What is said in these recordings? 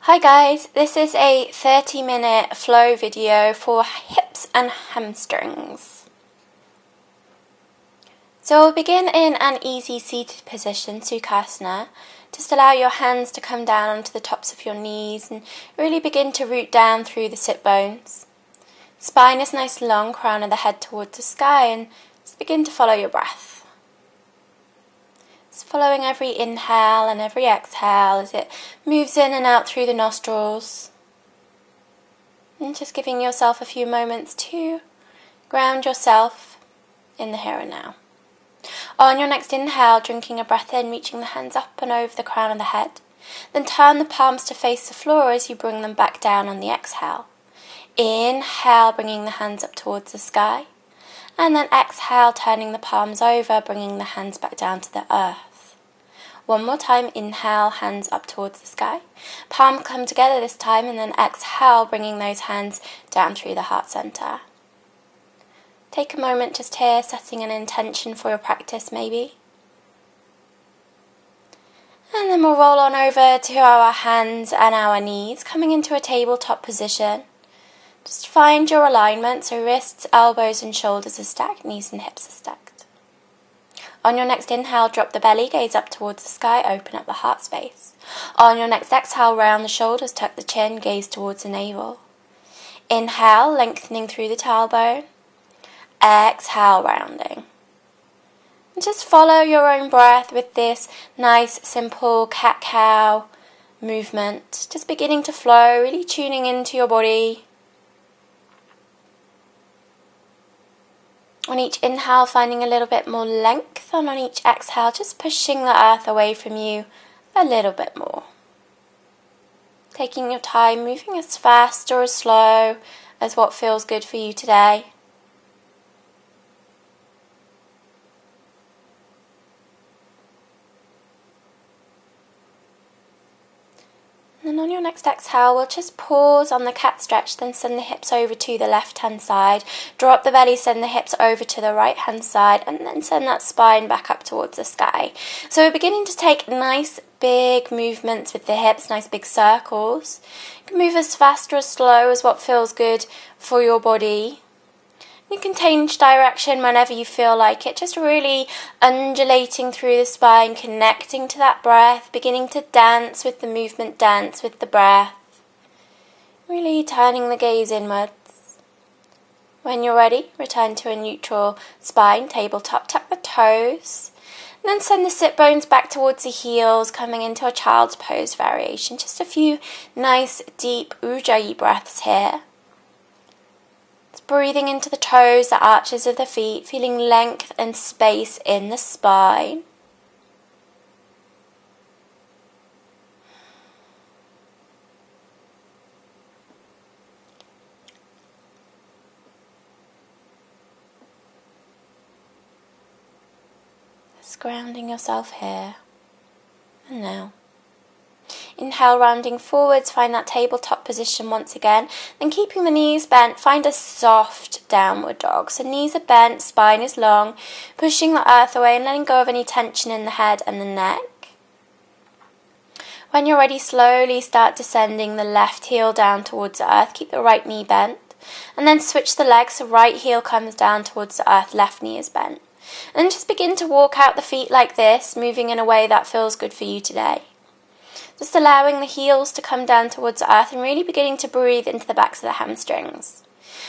Hi guys, this is a 30-minute flow video for hips and hamstrings. So we'll begin in an easy seated position, Sukhasana. Just allow your hands to come down onto the tops of your knees and really begin to root down through the sit bones. Spine is nice and long, crown of the head towards the sky, and just begin to follow your breath. Following every inhale and every exhale as it moves in and out through the nostrils. And just giving yourself a few moments to ground yourself in the here and now. On your next inhale, drinking a breath in, reaching the hands up and over the crown of the head. Then turn the palms to face the floor as you bring them back down on the exhale. Inhale, bringing the hands up towards the sky. And then exhale, turning the palms over, bringing the hands back down to the earth. One more time, inhale, hands up towards the sky. Palms come together this time, and then exhale, bringing those hands down through the heart center. Take a moment just here, setting an intention for your practice maybe. And then we'll roll on over to our hands and our knees, coming into a tabletop position. Just find your alignment, so wrists, elbows and shoulders are stacked, knees and hips are stacked. On your next inhale, drop the belly, gaze up towards the sky, open up the heart space. On your next exhale, round the shoulders, tuck the chin, gaze towards the navel. Inhale, lengthening through the tailbone. Exhale, rounding. And just follow your own breath with this nice, simple cat-cow movement. Just beginning to flow, really tuning into your body. On each inhale, finding a little bit more length, and on each exhale, just pushing the earth away from you a little bit more. Taking your time, moving as fast or as slow as what feels good for you today. And on your next exhale, we'll just pause on the cat stretch, then send the hips over to the left-hand side. Drop the belly, send the hips over to the right-hand side, and then send that spine back up towards the sky. So we're beginning to take nice big movements with the hips, nice big circles. You can move as fast or as slow as what feels good for your body. You can change direction whenever you feel like it, just really undulating through the spine, connecting to that breath, beginning to dance with the movement, dance with the breath. Really turning the gaze inwards. When you're ready, return to a neutral spine, tabletop, tuck the toes. And then send the sit bones back towards the heels, coming into a child's pose variation. Just a few nice, deep Ujjayi breaths here. Breathing into the toes, the arches of the feet, feeling length and space in the spine. Just grounding yourself here and now. Inhale, rounding forwards, find that tabletop position once again. Then keeping the knees bent, find a soft downward dog. So knees are bent, spine is long, pushing the earth away and letting go of any tension in the head and the neck. When you're ready, slowly start descending the left heel down towards the earth. Keep the right knee bent. And then switch the legs, so right heel comes down towards the earth, left knee is bent. And then just begin to walk out the feet like this, moving in a way that feels good for you today. Just allowing the heels to come down towards the earth and really beginning to breathe into the backs of the hamstrings.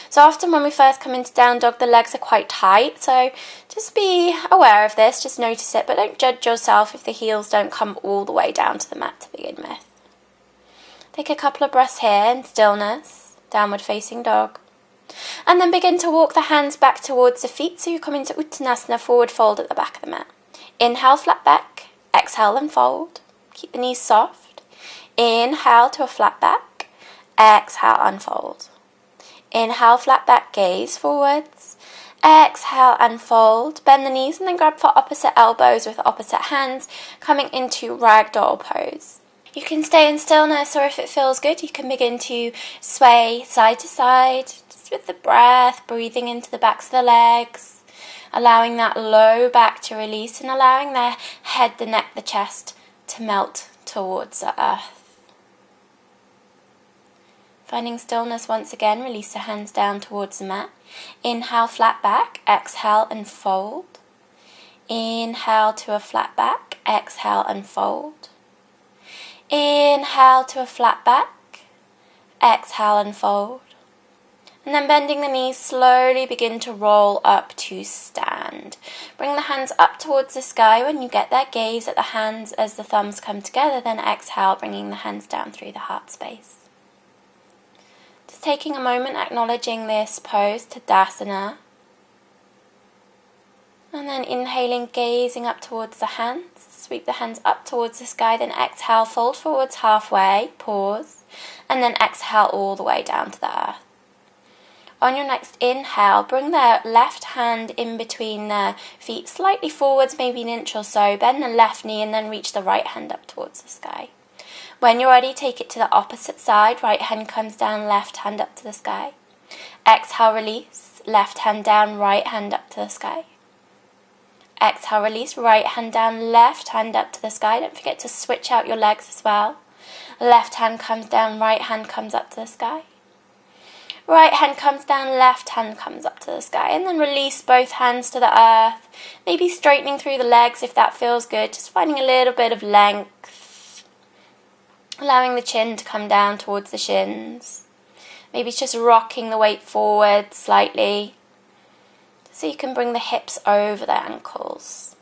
So often when we first come into down dog, the legs are quite tight, so just be aware of this, just notice it, but don't judge yourself if the heels don't come all the way down to the mat to begin with. Take a couple of breaths here in stillness, downward facing dog. And then begin to walk the hands back towards the feet, so you come into Uttanasana, forward fold at the back of the mat. Inhale, flat back, exhale and fold. Keep the knees soft. Inhale to a flat back. Exhale, unfold. Inhale, flat back, gaze forwards. Exhale, unfold. Bend the knees and then grab for opposite elbows with opposite hands, coming into ragdoll pose. You can stay in stillness, or if it feels good, you can begin to sway side to side, just with the breath, breathing into the backs of the legs, allowing that low back to release and allowing the head, the neck, the chest to melt towards the earth. Finding stillness once again, release the hands down towards the mat. Inhale, flat back. Exhale and fold. Inhale to a flat back. Exhale and fold. Inhale to a flat back. Exhale and fold. And then bending the knees, slowly begin to roll up to stand. Bring the hands up towards the sky. When you get there, gaze at the hands as the thumbs come together. Then exhale, bringing the hands down through the heart space. Just taking a moment, acknowledging this pose, Tadasana. And then inhaling, gazing up towards the hands. Sweep the hands up towards the sky. Then exhale, fold forwards halfway, pause. And then exhale all the way down to the earth. On your next inhale, bring the left hand in between the feet, slightly forwards, maybe an inch or so. Bend the left knee and then reach the right hand up towards the sky. When you're ready, take it to the opposite side. Right hand comes down, left hand up to the sky. Exhale, release. Left hand down, right hand up to the sky. Exhale, release. Right hand down, left hand up to the sky. Don't forget to switch out your legs as well. Left hand comes down, right hand comes up to the sky. Right hand comes down, left hand comes up to the sky. And then release both hands to the earth. Maybe straightening through the legs if that feels good. Just finding a little bit of length. Allowing the chin to come down towards the shins. Maybe it's just rocking the weight forward slightly. So you can bring the hips over the ankles.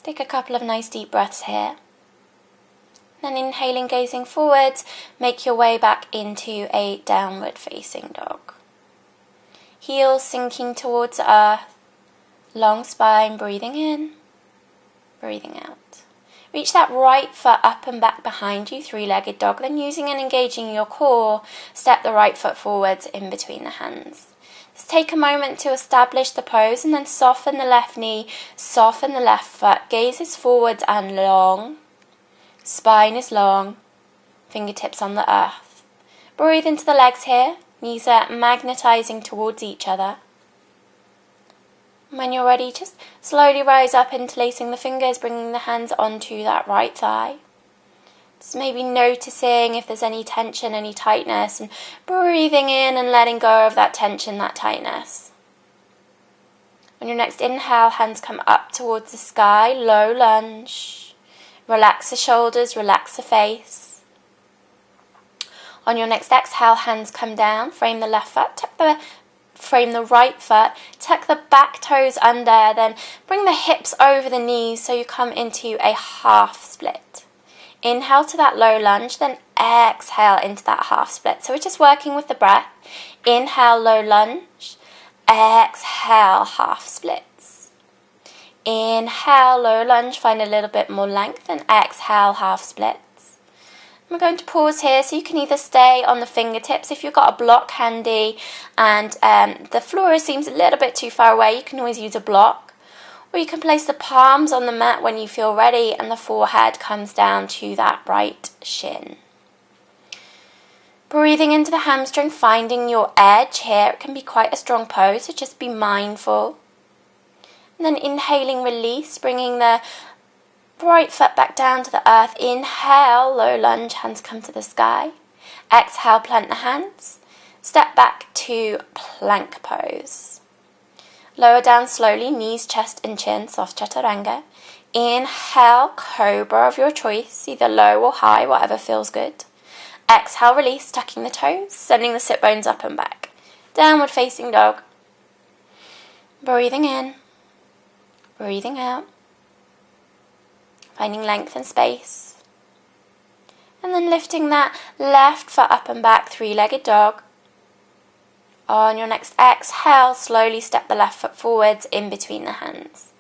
Take a couple of nice deep breaths here. Then inhaling, gazing forwards, make your way back into a downward facing dog. Heels sinking towards earth, long spine, breathing in, breathing out. Reach that right foot up and back behind you, three-legged dog. Then using and engaging your core, step the right foot forwards in between the hands. Just take a moment to establish the pose and then soften the left knee, soften the left foot. Gaze is forwards and long. Spine is long. Fingertips on the earth. Breathe into the legs here. Knees are magnetizing towards each other. When you're ready, just slowly rise up, interlacing the fingers, bringing the hands onto that right thigh. Just maybe noticing if there's any tension, any tightness, and breathing in and letting go of that tension, that tightness. On your next inhale, hands come up towards the sky, low lunge. Relax the shoulders, relax the face. On your next exhale, hands come down, frame the left foot, frame the right foot, tuck the back toes under, then bring the hips over the knees so you come into a half split. Inhale to that low lunge, then exhale into that half split. So we're just working with the breath. Inhale, low lunge, exhale, half splits. Inhale, low lunge, find a little bit more length, and exhale, half splits. We're going to pause here so you can either stay on the fingertips if you've got a block handy and the floor seems a little bit too far away, you can always use a block. Or you can place the palms on the mat when you feel ready and the forehead comes down to that right shin. Breathing into the hamstring, finding your edge here. It can be quite a strong pose, so just be mindful. And then inhaling, release, bringing the right foot back down to the earth. Inhale, low lunge, hands come to the sky. Exhale, plant the hands. Step back to plank pose. Lower down slowly, knees, chest and chin, soft chaturanga. Inhale, cobra of your choice, either low or high, whatever feels good. Exhale, release, tucking the toes, sending the sit bones up and back. Downward facing dog. Breathing in, breathing out. Finding length and space. And then lifting that left foot up and back, three-legged dog. On your next exhale, slowly step the left foot forwards in between the hands.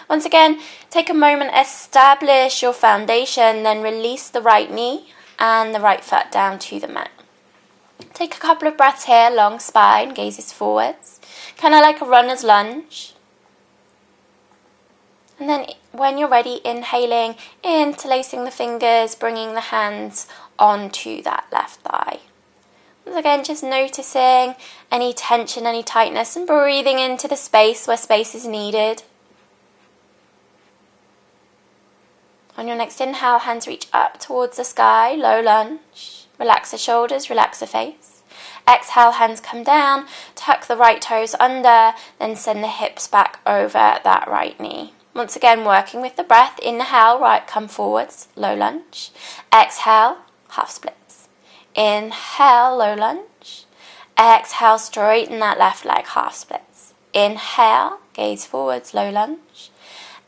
Once again, take a moment, establish your foundation, then release the right knee and the right foot down to the mat. Take a couple of breaths here, long spine, gazes forwards, kind of like a runner's lunge. And then when you're ready, inhaling, interlacing the fingers, bringing the hands onto that left thigh. Once again, just noticing any tension, any tightness, and breathing into the space where space is needed. On your next inhale, hands reach up towards the sky, low lunge. Relax the shoulders, relax the face. Exhale, hands come down, tuck the right toes under, then send the hips back over that right knee. Once again, working with the breath. Inhale, right, come forwards, low lunge. Exhale, half splits. Inhale, low lunge. Exhale, straighten that left leg, half splits. Inhale, gaze forwards, low lunge.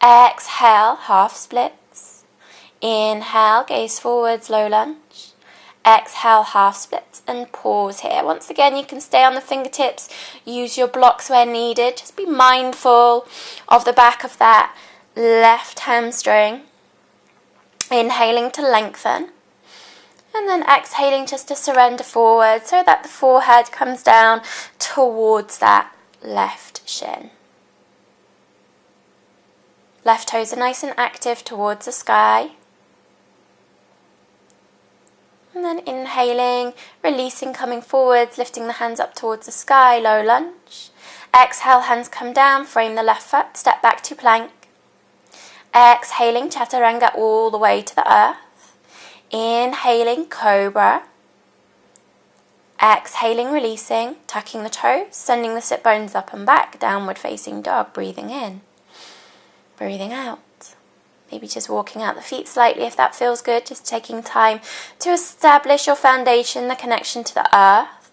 Exhale, half splits. Inhale, gaze forwards, low lunge. Exhale, half splits, and pause here. Once again, you can stay on the fingertips, use your blocks where needed. Just be mindful of the back of that left hamstring. Inhaling to lengthen, and then exhaling just to surrender forward so that the forehead comes down towards that left shin. Left toes are nice and active towards the sky. And then inhaling, releasing, coming forwards, lifting the hands up towards the sky, low lunge. Exhale, hands come down, frame the left foot, step back to plank. Exhaling, chaturanga all the way to the earth. Inhaling, cobra. Exhaling, releasing, tucking the toes, sending the sit bones up and back, downward facing dog, breathing in, breathing out. Maybe just walking out the feet slightly if that feels good, just taking time to establish your foundation, the connection to the earth.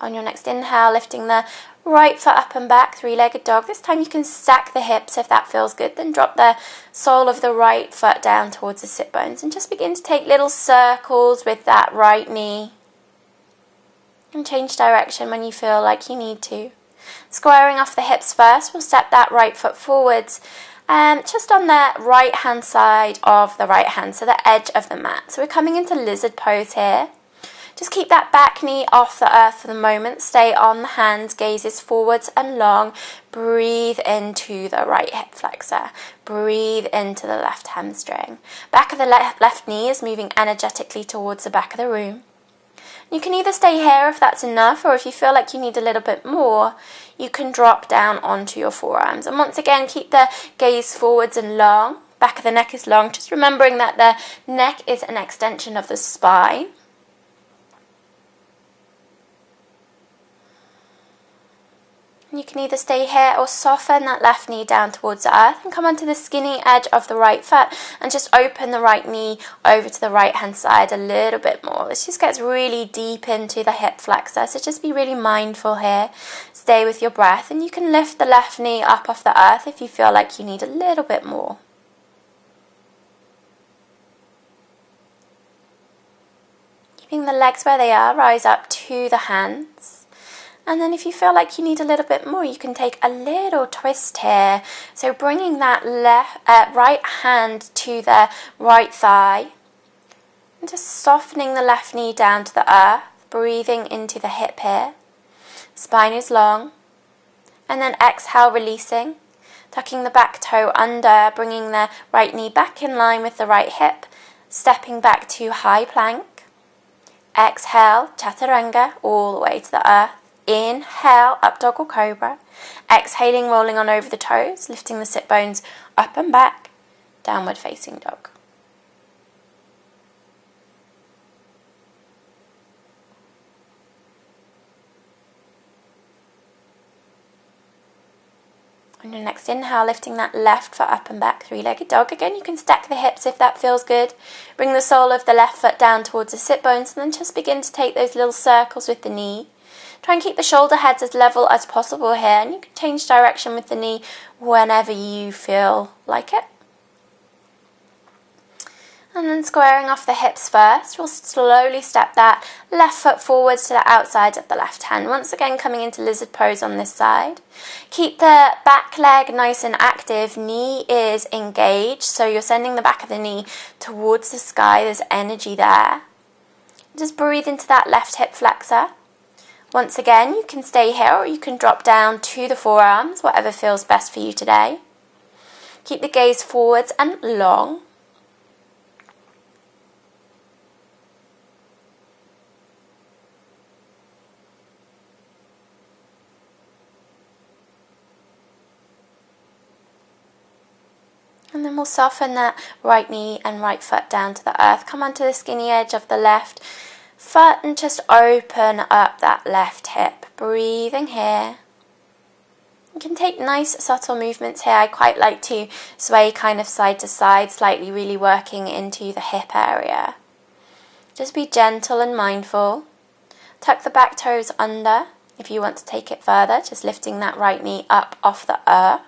On your next inhale, lifting the right foot up and back, three-legged dog. This time you can stack the hips if that feels good. Then drop the sole of the right foot down towards the sit bones and just begin to take little circles with that right knee. And change direction when you feel like you need to. Squaring off the hips first, we'll step that right foot forwards, just on the right hand side of the right hand, so the edge of the mat. So we're coming into lizard pose here. Just keep that back knee off the earth for the moment. Stay on the hands, gazes forwards and long. Breathe into the right hip flexor. Breathe into the left hamstring. Back of the left knee is moving energetically towards the back of the room. You can either stay here if that's enough, or if you feel like you need a little bit more, you can drop down onto your forearms. And once again, keep the gaze forwards and long. Back of the neck is long, just remembering that the neck is an extension of the spine. You can either stay here or soften that left knee down towards the earth and come onto the skinny edge of the right foot and just open the right knee over to the right hand side a little bit more. This just gets really deep into the hip flexor, so just be really mindful here. Stay with your breath, and you can lift the left knee up off the earth if you feel like you need a little bit more. Keeping the legs where they are, rise up to the hands. And then if you feel like you need a little bit more, you can take a little twist here. So bringing that right hand to the right thigh. And just softening the left knee down to the earth. Breathing into the hip here. Spine is long. And then exhale, releasing. Tucking the back toe under, bringing the right knee back in line with the right hip. Stepping back to high plank. Exhale, chaturanga, all the way to the earth. Inhale, up dog or cobra. Exhaling, rolling on over the toes, lifting the sit bones up and back, downward facing dog. On your next inhale, lifting that left foot up and back, three-legged dog. Again, you can stack the hips if that feels good. Bring the sole of the left foot down towards the sit bones, and then just begin to take those little circles with the knee. Try and keep the shoulder heads as level as possible here, and you can change direction with the knee whenever you feel like it. And then squaring off the hips first, we'll slowly step that left foot forwards to the outside of the left hand. Once again, coming into lizard pose on this side. Keep the back leg nice and active. Knee is engaged, so you're sending the back of the knee towards the sky. There's energy there. Just breathe into that left hip flexor. Once again, you can stay here or you can drop down to the forearms, whatever feels best for you today. Keep the gaze forwards and long. And then we'll soften that right knee and right foot down to the earth. Come onto the skinny edge of the left foot and just open up that left hip. Breathing here. You can take nice subtle movements here. I quite like to sway kind of side to side, slightly really working into the hip area. Just be gentle and mindful. Tuck the back toes under if you want to take it further, just lifting that right knee up off the earth.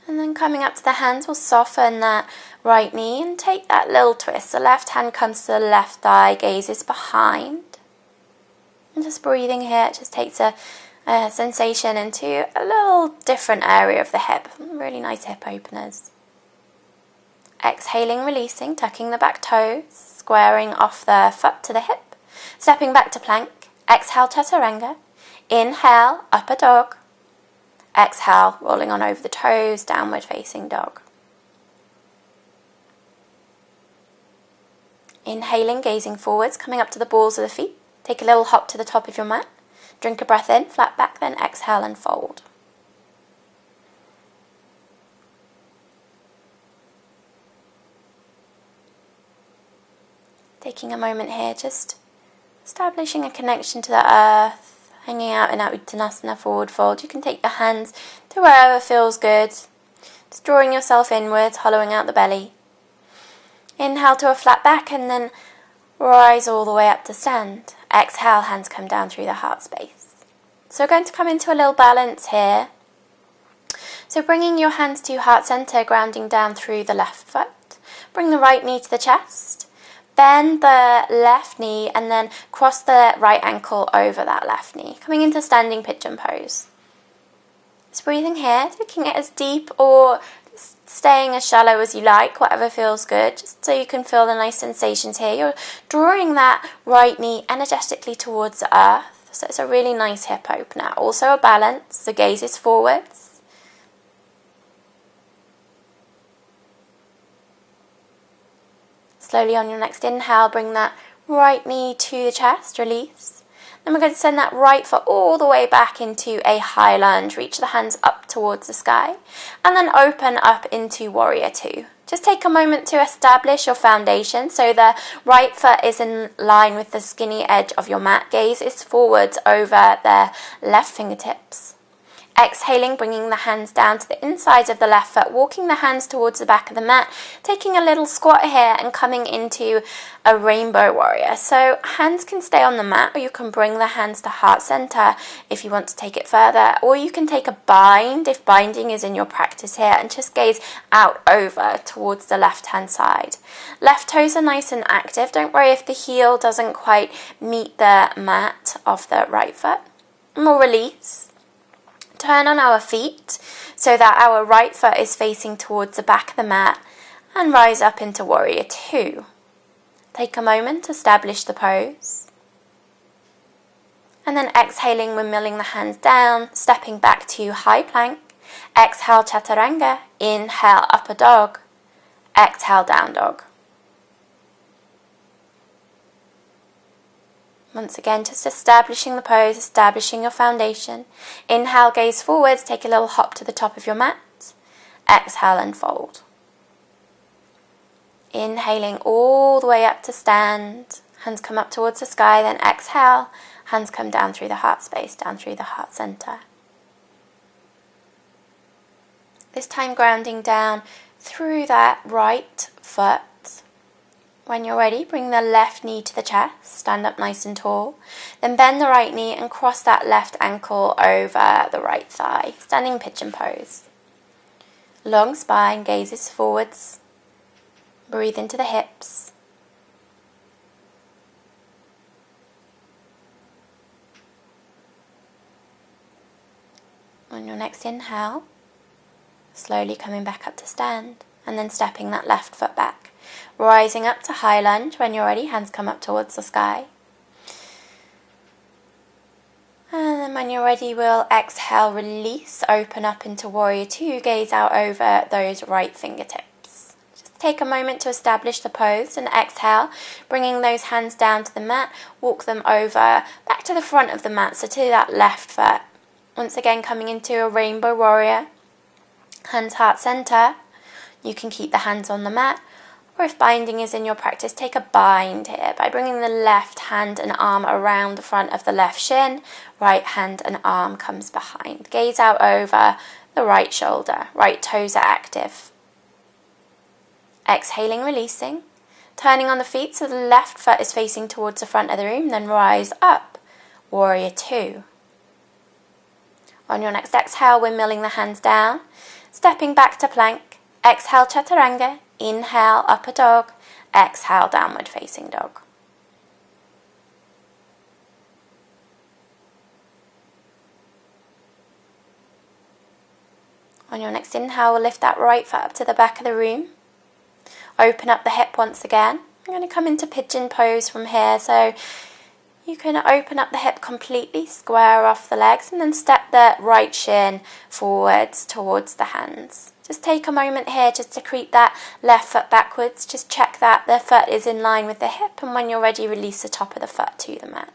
And then coming up to the hands, we'll soften that right knee and take that little twist. The left hand comes to the left thigh, gaze is behind. And just breathing here, it just takes a sensation into a little different area of the hip. Really nice hip openers. Exhaling, releasing, tucking the back toes, squaring off the foot to the hip. Stepping back to plank. Exhale, chaturanga. Inhale, upper dog. Exhale, rolling on over the toes, downward facing dog. Inhaling, gazing forwards, coming up to the balls of the feet. Take a little hop to the top of your mat. Drink a breath in, flat back, then exhale and fold. Taking a moment here, just establishing a connection to the earth, hanging out in Uttanasana, forward fold. You can take your hands to wherever feels good. Just drawing yourself inwards, hollowing out the belly. Inhale to a flat back and then rise all the way up to stand. Exhale, hands come down through the heart space. So we're going to come into a little balance here. So bringing your hands to heart center, grounding down through the left foot. Bring the right knee to the chest. Bend the left knee and then cross the right ankle over that left knee. Coming into standing pigeon pose. Just breathing here, taking it as deep or staying as shallow as you like, whatever feels good, just so you can feel the nice sensations here. You're drawing that right knee energetically towards the earth, so it's a really nice hip opener. Also a balance, the gaze is forwards. Slowly on your next inhale, bring that right knee to the chest, release. Then we're going to send that right foot all the way back into a high lunge. Reach the hands up towards the sky. And then open up into warrior two. Just take a moment to establish your foundation. So the right foot is in line with the skinny edge of your mat. Gaze is forwards over the left fingertips. Exhaling, bringing the hands down to the insides of the left foot, walking the hands towards the back of the mat, taking a little squat here and coming into a rainbow warrior. So hands can stay on the mat, or you can bring the hands to heart center if you want to take it further, or you can take a bind if binding is in your practice here and just gaze out over towards the left hand side. Left toes are nice and active. Don't worry if the heel doesn't quite meet the mat of the right foot. And we'll release. Turn on our feet so that our right foot is facing towards the back of the mat and rise up into warrior two. Take a moment to establish the pose. And then exhaling, we're milling the hands down, stepping back to high plank. Exhale, chaturanga. Inhale, upper dog. Exhale, down dog. Once again, just establishing the pose, establishing your foundation. Inhale, gaze forwards, take a little hop to the top of your mat. Exhale and fold. Inhaling all the way up to stand. Hands come up towards the sky, then exhale. Hands come down through the heart space, down through the heart center. This time grounding down through that right foot. When you're ready, bring the left knee to the chest, stand up nice and tall. Then bend the right knee and cross that left ankle over the right thigh. Standing pigeon pose. Long spine, gazes forwards. Breathe into the hips. On your next inhale, slowly coming back up to stand, and then stepping that left foot back. Rising up to high lunge. When you're ready, hands come up towards the sky. And then when you're ready, we'll exhale, release, open up into warrior two, gaze out over those right fingertips. Just take a moment to establish the pose and exhale, bringing those hands down to the mat, walk them over, back to the front of the mat, so to that left foot. Once again, coming into a rainbow warrior, hands heart center. You can keep the hands on the mat, or if binding is in your practice, take a bind here by bringing the left hand and arm around the front of the left shin, right hand and arm comes behind. Gaze out over the right shoulder, right toes are active. Exhaling, releasing, turning on the feet so the left foot is facing towards the front of the room, then rise up, warrior two. On your next exhale, we're milling the hands down, stepping back to plank, exhale chaturanga, inhale upper dog, exhale downward facing dog. On your next inhale, we'll lift that right foot up to the back of the room. Open up the hip once again. I'm going to come into pigeon pose from here, so you can open up the hip completely, square off the legs, and then step the right shin forwards towards the hands. Just take a moment here just to creep that left foot backwards. Just check that the foot is in line with the hip, and when you're ready, release the top of the foot to the mat.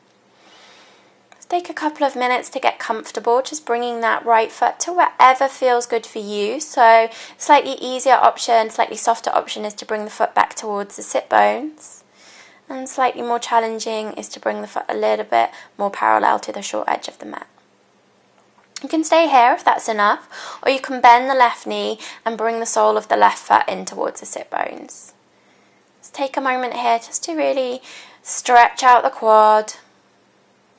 Just take a couple of minutes to get comfortable, just bringing that right foot to wherever feels good for you. So slightly easier option, slightly softer option is to bring the foot back towards the sit bones. And slightly more challenging is to bring the foot a little bit more parallel to the short edge of the mat. You can stay here if that's enough, or you can bend the left knee and bring the sole of the left foot in towards the sit bones. Just take a moment here just to really stretch out the quad.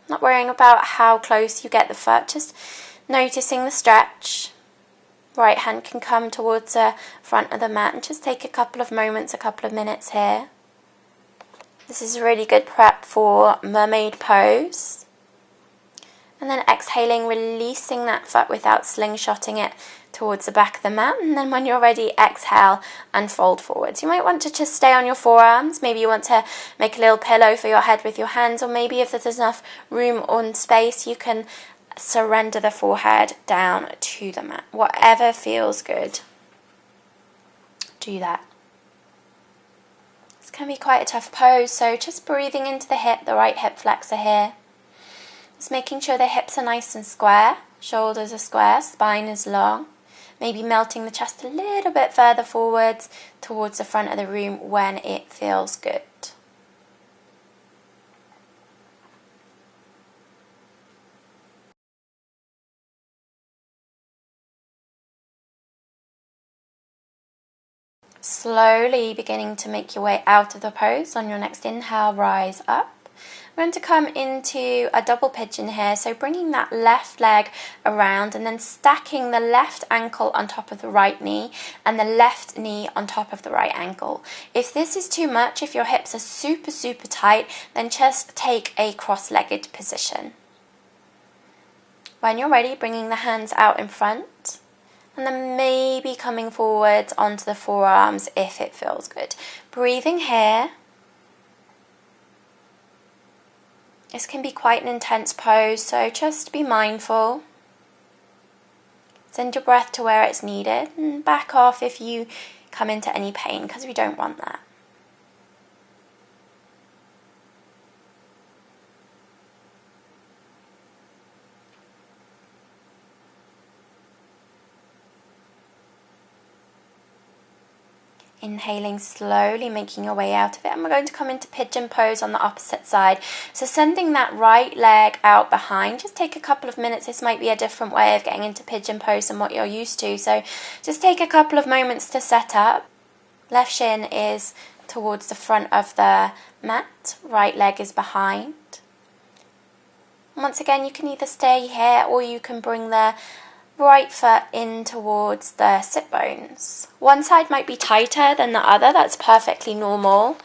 Not worrying about how close you get the foot, just noticing the stretch. Right hand can come towards the front of the mat and just take a couple of moments, a couple of minutes here. This is a really good prep for mermaid pose. And then exhaling, releasing that foot without slingshotting it towards the back of the mat. And then when you're ready, exhale and fold forwards. You might want to just stay on your forearms. Maybe you want to make a little pillow for your head with your hands. Or maybe if there's enough room or space, you can surrender the forehead down to the mat. Whatever feels good, do that. Can be quite a tough pose, so just breathing into the hip, the right hip flexor here. Just making sure the hips are nice and square, shoulders are square, spine is long. Maybe melting the chest a little bit further forwards towards the front of the room when it feels good. Slowly beginning to make your way out of the pose. On your next inhale, rise up. We're going to come into a double pigeon here, so bringing that left leg around and then stacking the left ankle on top of the right knee and the left knee on top of the right ankle. If this is too much, if your hips are super tight, then just take a cross-legged position. When you're ready, bringing the hands out in front. And then maybe coming forwards onto the forearms if it feels good. Breathing here. This can be quite an intense pose, so just be mindful. Send your breath to where it's needed and back off if you come into any pain, because we don't want that. Inhaling slowly, making your way out of it. And we're going to come into pigeon pose on the opposite side. So sending that right leg out behind. Just take a couple of minutes. This might be a different way of getting into pigeon pose than what you're used to. So just take a couple of moments to set up. Left shin is towards the front of the mat. Right leg is behind. And once again, you can either stay here or you can bring the right foot in towards the sit bones. One side might be tighter than the other, that's perfectly normal.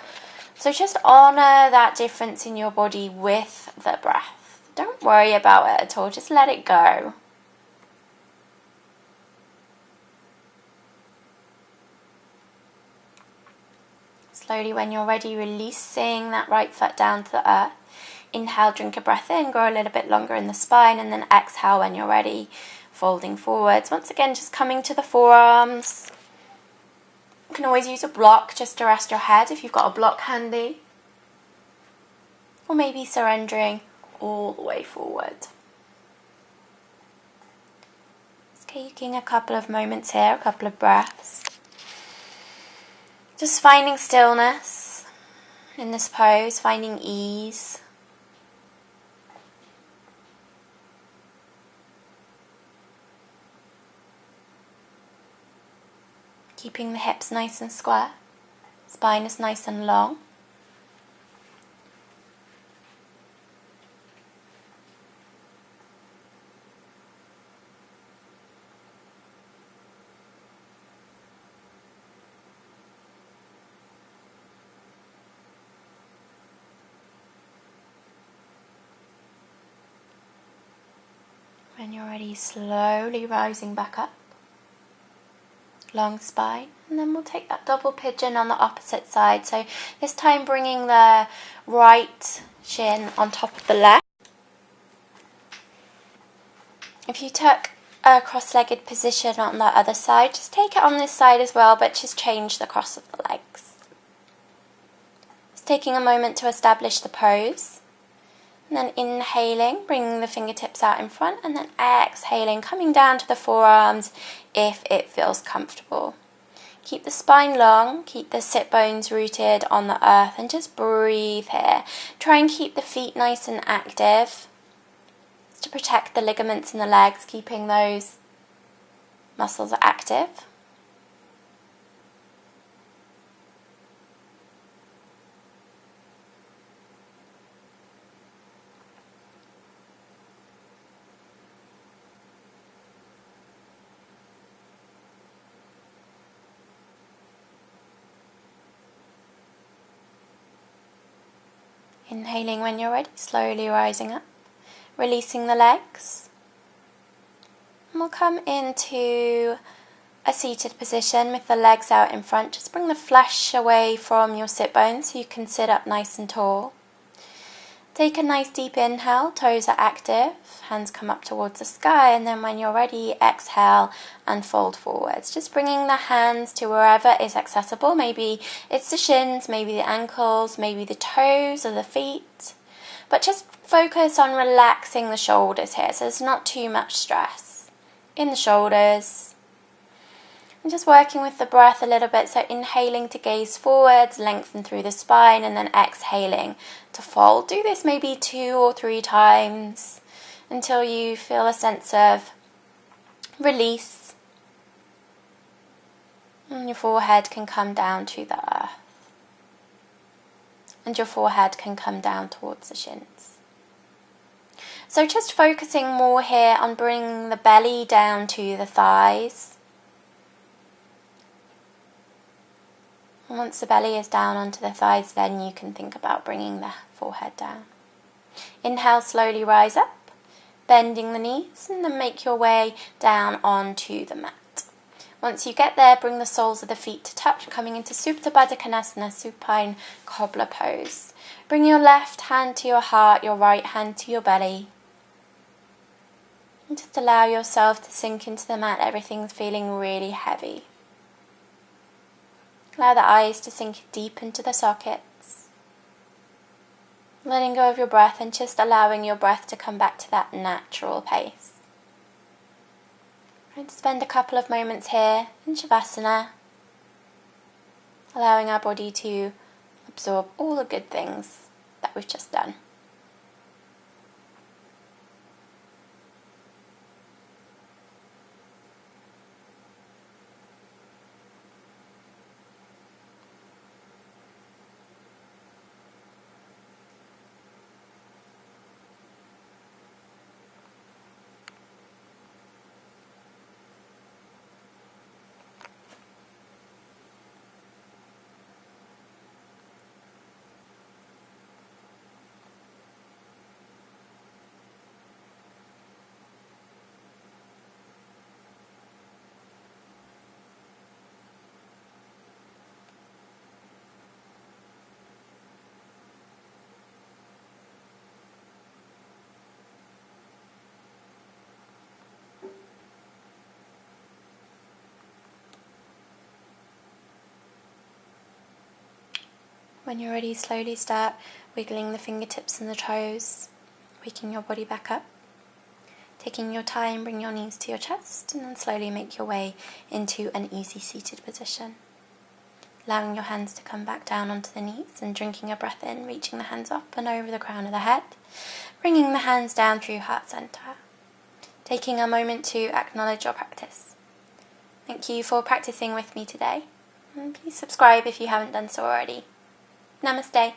So just honour that difference in your body with the breath. Don't worry about it at all, just let it go. Slowly, when you're ready, releasing that right foot down to the earth. Inhale, drink a breath in, grow a little bit longer in the spine, and then exhale when you're ready, folding forwards. Once again, just coming to the forearms. You can always use a block just to rest your head if you've got a block handy. Or maybe surrendering all the way forward. Just taking a couple of moments here, a couple of breaths. Just finding stillness in this pose, finding ease. Keeping the hips nice and square, spine is nice and long. When you're ready, slowly rising back up. Long spine, and then we'll take that double pigeon on the opposite side. So this time bringing the right shin on top of the left. If you took a cross-legged position on the other side, just take it on this side as well, but just change the cross of the legs. Just taking a moment to establish the pose. And then inhaling, bringing the fingertips out in front, and then exhaling, coming down to the forearms if it feels comfortable. Keep the spine long, keep the sit bones rooted on the earth, and just breathe here. Try and keep the feet nice and active. It's to protect the ligaments in the legs, keeping those muscles active. Inhaling when you're ready, slowly rising up, releasing the legs. And we'll come into a seated position with the legs out in front. Just bring the flesh away from your sit bones so you can sit up nice and tall. Take a nice deep inhale, toes are active, hands come up towards the sky, and then when you're ready, exhale and fold forwards. Just bringing the hands to wherever is accessible. Maybe it's the shins, maybe the ankles, maybe the toes or the feet. But just focus on relaxing the shoulders here, so there's not too much stress in the shoulders. And just working with the breath a little bit, so inhaling to gaze forwards, lengthen through the spine, and then exhaling to fold. Do this maybe 2 or 3 times until you feel a sense of release. And your forehead can come down to the earth. And your forehead can come down towards the shins. So just focusing more here on bringing the belly down to the thighs. And once the belly is down onto the thighs, then you can think about bringing the forehead down. Inhale, slowly rise up, bending the knees, and then make your way down onto the mat. Once you get there, bring the soles of the feet to touch, coming into Supta Baddha Konasana, supine cobbler pose. Bring your left hand to your heart, your right hand to your belly. And just allow yourself to sink into the mat. Everything's feeling really heavy. Allow the eyes to sink deep into the sockets. Letting go of your breath and just allowing your breath to come back to that natural pace. And spend a couple of moments here in Shavasana, allowing our body to absorb all the good things that we've just done. When you're ready, slowly start wiggling the fingertips and the toes, waking your body back up. Taking your time, bring your knees to your chest, and then slowly make your way into an easy seated position. Allowing your hands to come back down onto the knees and drinking a breath in, reaching the hands up and over the crown of the head, bringing the hands down through heart center. Taking a moment to acknowledge your practice. Thank you for practicing with me today. And please subscribe if you haven't done so already. Namaste.